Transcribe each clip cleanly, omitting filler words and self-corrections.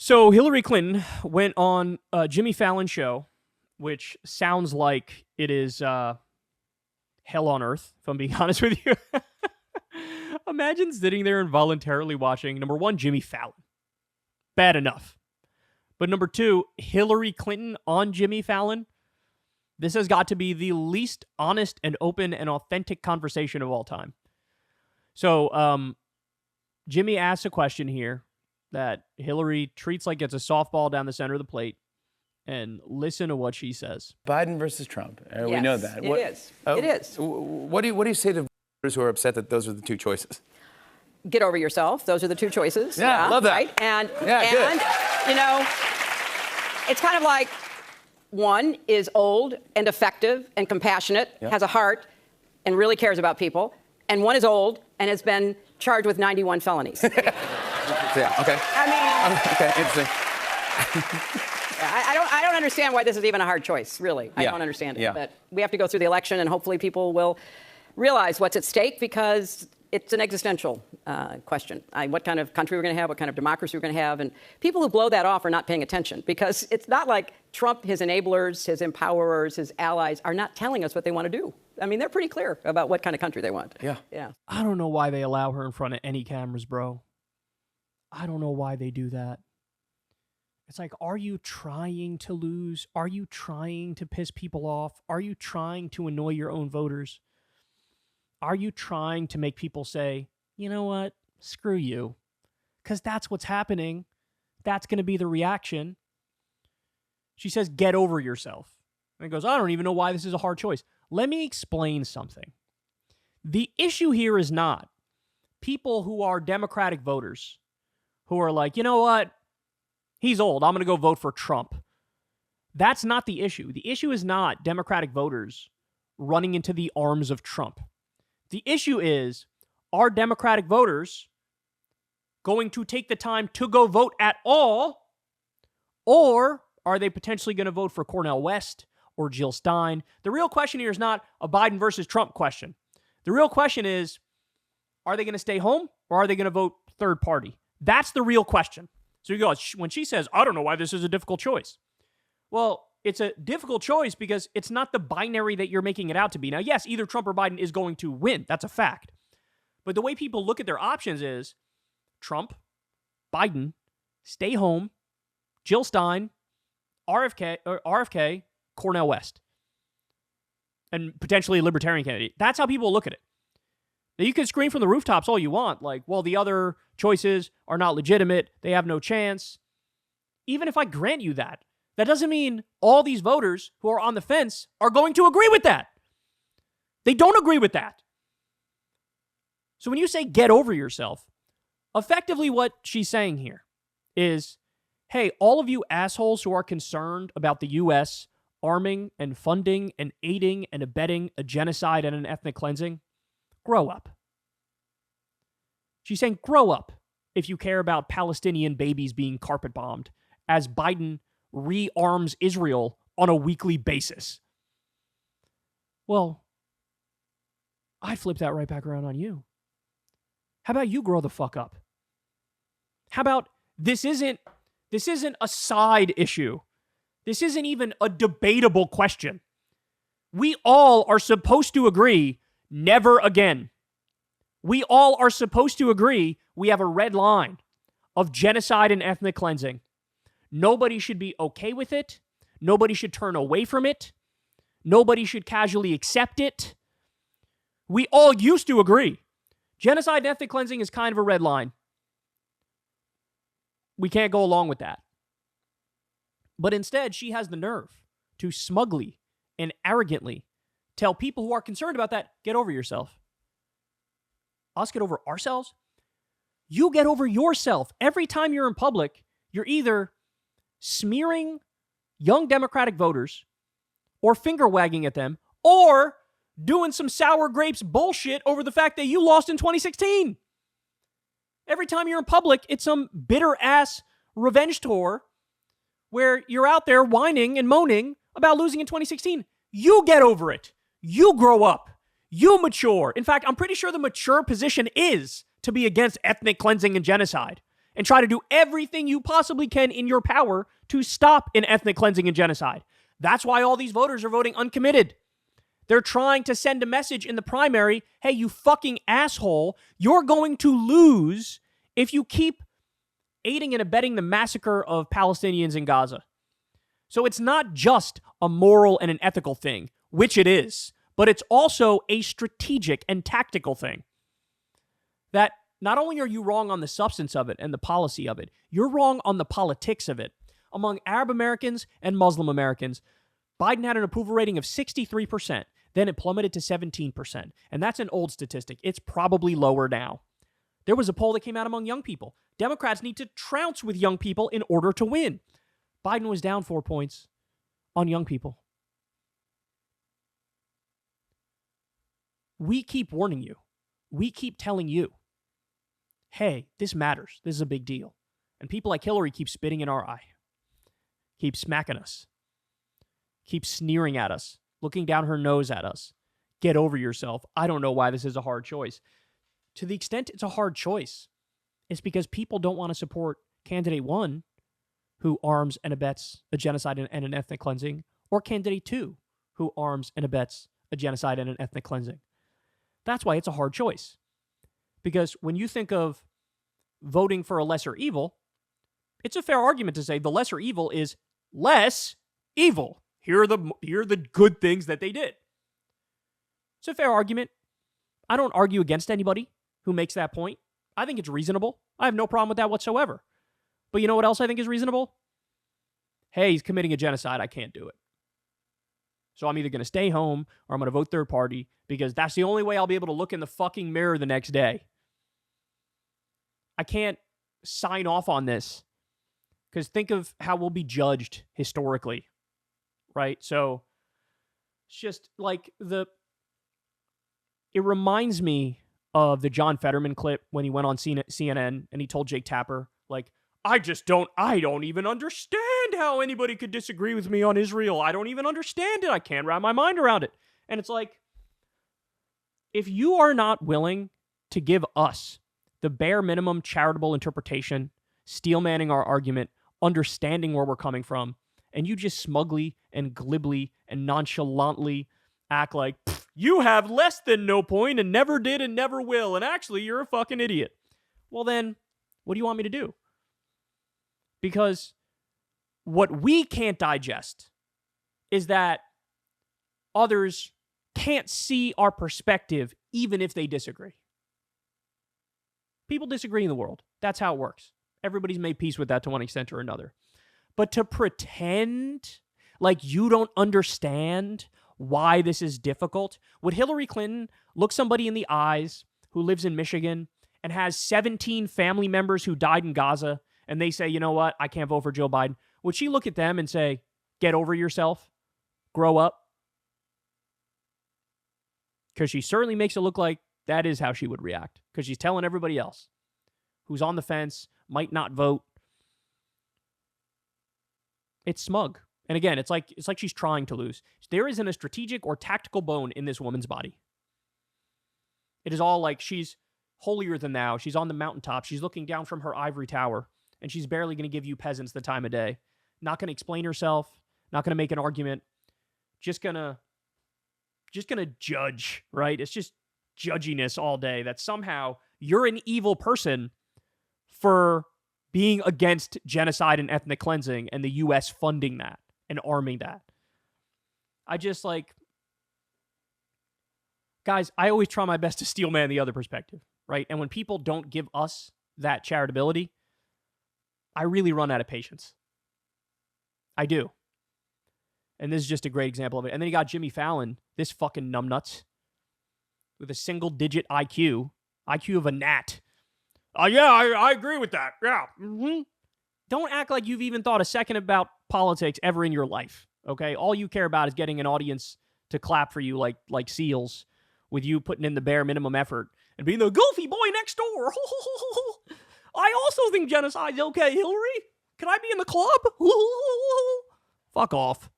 So Hillary Clinton went on Jimmy Fallon's show, which sounds like it is hell on earth, if I'm being honest with you. Imagine sitting there and voluntarily watching, number one, Jimmy Fallon. Bad enough. But number two, Hillary Clinton on Jimmy Fallon. This has got to be the least honest and open and authentic conversation of all time. So Jimmy asks a question here that Hillary treats like it's a softball down the center of the plate. And listen to what she says. Biden versus Trump. Yes, we know that. It is. It is. What do you say to voters who are upset that those are the two choices? Get over yourself. Those are the two choices. Yeah, love that. Right? And good. you know, it's kind of like one is old and effective and compassionate, has a heart, and really cares about people. And one is old and has been charged with 91 felonies. Yeah, okay. I mean... Okay, interesting. I don't understand why this is even a hard choice, really. I don't understand it. Yeah. But we have to go through the election, and hopefully people will realize what's at stake, because it's an existential question. What kind of country we're going to have, what kind of democracy we're going to have. And people who blow that off are not paying attention, because it's not like Trump, his enablers, his empowerers, his allies are not telling us what they want to do. I mean, they're pretty clear about what kind of country they want. Yeah. I don't know why they allow her in front of any cameras, bro. I don't know why they do that. It's like, are you trying to lose? Are you trying to piss people off? Are you trying to annoy your own voters? Are you trying to make people say, you know what, screw you? Because that's what's happening. That's going to be the reaction. She says, get over yourself. And goes, I don't even know why this is a hard choice. Let me explain something. The issue here is not people who are Democratic voters who are like, you know what? He's old. I'm going to go vote for Trump. That's not the issue. The issue is not Democratic voters running into the arms of Trump. The issue is, are Democratic voters going to take the time to go vote at all? Or are they potentially going to vote for Cornel West or Jill Stein? The real question here is not a Biden versus Trump question. The real question is, are they going to stay home or are they going to vote third party? That's the real question. So you go, when she says, I don't know why this is a difficult choice. Well, it's a difficult choice because it's not the binary that you're making it out to be. Now, yes, either Trump or Biden is going to win. That's a fact. But the way people look at their options is Trump, Biden, stay home, Jill Stein, RFK, Cornel West, and potentially a libertarian candidate. That's how people look at it. Now, you can scream from the rooftops all you want, like, well, the other choices are not legitimate, they have no chance. Even if I grant you that, that doesn't mean all these voters who are on the fence are going to agree with that. They don't agree with that. So when you say get over yourself, effectively what she's saying here is, hey, all of you assholes who are concerned about the U.S. arming and funding and aiding and abetting a genocide and an ethnic cleansing, grow up. She's saying, grow up if you care about Palestinian babies being carpet bombed as Biden rearms Israel on a weekly basis. Well, I'd flip that right back around on you. How about you grow the fuck up? How about this isn't a side issue. This isn't even a debatable question. We all are supposed to agree, never again. We all are supposed to agree we have a red line of genocide and ethnic cleansing. Nobody should be okay with it. Nobody should turn away from it. Nobody should casually accept it. We all used to agree. Genocide and ethnic cleansing is kind of a red line. We can't go along with that. But instead, she has the nerve to smugly and arrogantly tell people who are concerned about that, get over yourself. Us get over ourselves? You get over yourself. Every time you're in public, you're either smearing young Democratic voters or finger wagging at them or doing some sour grapes bullshit over the fact that you lost in 2016. Every time you're in public, it's some bitter-ass revenge tour where you're out there whining and moaning about losing in 2016. You get over it. You grow up. You mature. In fact, I'm pretty sure the mature position is to be against ethnic cleansing and genocide. and try to do everything you possibly can in your power to stop an ethnic cleansing and genocide. That's why all these voters are voting uncommitted. They're trying to send a message in the primary, hey, you fucking asshole, you're going to lose if you keep aiding and abetting the massacre of Palestinians in Gaza. So it's not just a moral and an ethical thing, which it is, but it's also a strategic and tactical thing. That not only are you wrong on the substance of it and the policy of it, you're wrong on the politics of it. Among Arab Americans and Muslim Americans, Biden had an approval rating of 63%. Then it plummeted to 17%. And that's an old statistic. It's probably lower now. There was a poll that came out among young people. Democrats need to trounce with young people in order to win. Biden was down 4 points on young people. We keep warning you. We keep telling you, hey, this matters. This is a big deal. And people like Hillary keep spitting in our eye, keep smacking us, keep sneering at us, looking down her nose at us. Get over yourself. I don't know why this is a hard choice. To the extent it's a hard choice, it's because people don't want to support candidate 1, who arms and abets a genocide and an ethnic cleansing, or candidate 2, who arms and abets a genocide and an ethnic cleansing. That's why it's a hard choice. Because when you think of voting for a lesser evil, it's a fair argument to say the lesser evil is less evil. Here are the good things that they did. It's a fair argument. I don't argue against anybody who makes that point. I think it's reasonable. I have no problem with that whatsoever. But you know what else I think is reasonable? Hey, he's committing a genocide. I can't do it. So I'm either going to stay home or I'm going to vote third party because that's the only way I'll be able to look in the fucking mirror the next day. I can't sign off on this because think of how we'll be judged historically, right? So it's just like it reminds me of the John Fetterman clip when he went on CNN and he told Jake Tapper, like, I don't even understand how anybody could disagree with me on Israel. I don't even understand it. I can't wrap my mind around it. And it's like, if you are not willing to give us the bare minimum charitable interpretation, steel manning our argument, understanding where we're coming from, and you just smugly and glibly and nonchalantly act like, you have less than no point and never did and never will, and actually you're a fucking idiot. Well then, what do you want me to do? Because what we can't digest is that others can't see our perspective even if they disagree. People disagree in the world. That's how it works. Everybody's made peace with that to one extent or another. But to pretend like you don't understand why this is difficult, would Hillary Clinton look somebody in the eyes who lives in Michigan and has 17 family members who died in Gaza, and they say, you know what, I can't vote for Joe Biden, would she look at them and say, get over yourself, grow up? Because she certainly makes it look like that is how she would react, because she's telling everybody else who's on the fence, might not vote. It's smug. And again, it's like she's trying to lose. There isn't a strategic or tactical bone in this woman's body. It is all like she's holier than thou. She's on the mountaintop. She's looking down from her ivory tower, and she's barely going to give you peasants the time of day. Not going to explain herself. Not going to make an argument. Just gonna judge, right? It's just judginess all day. That somehow you're an evil person for being against genocide and ethnic cleansing, and the U.S. funding that and arming that. I just guys, I always try my best to steel man the other perspective, right? And when people don't give us that charitability, I really run out of patience. I do. And this is just a great example of it. And then you got Jimmy Fallon, this fucking numbnuts, with a single-digit IQ of a gnat. Yeah, I agree with that. Yeah. Mm-hmm. Don't act like you've even thought a second about politics ever in your life, okay? All you care about is getting an audience to clap for you like seals, with you putting in the bare minimum effort and being the goofy boy next door. I also think genocide's okay, Hillary. Can I be in the club? Fuck off.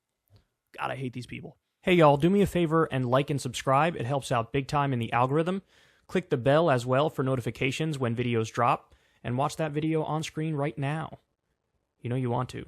God, I hate these people. Hey, y'all, do me a favor and like and subscribe. It helps out big time in the algorithm. Click the bell as well for notifications when videos drop. and watch that video on screen right now. You know you want to.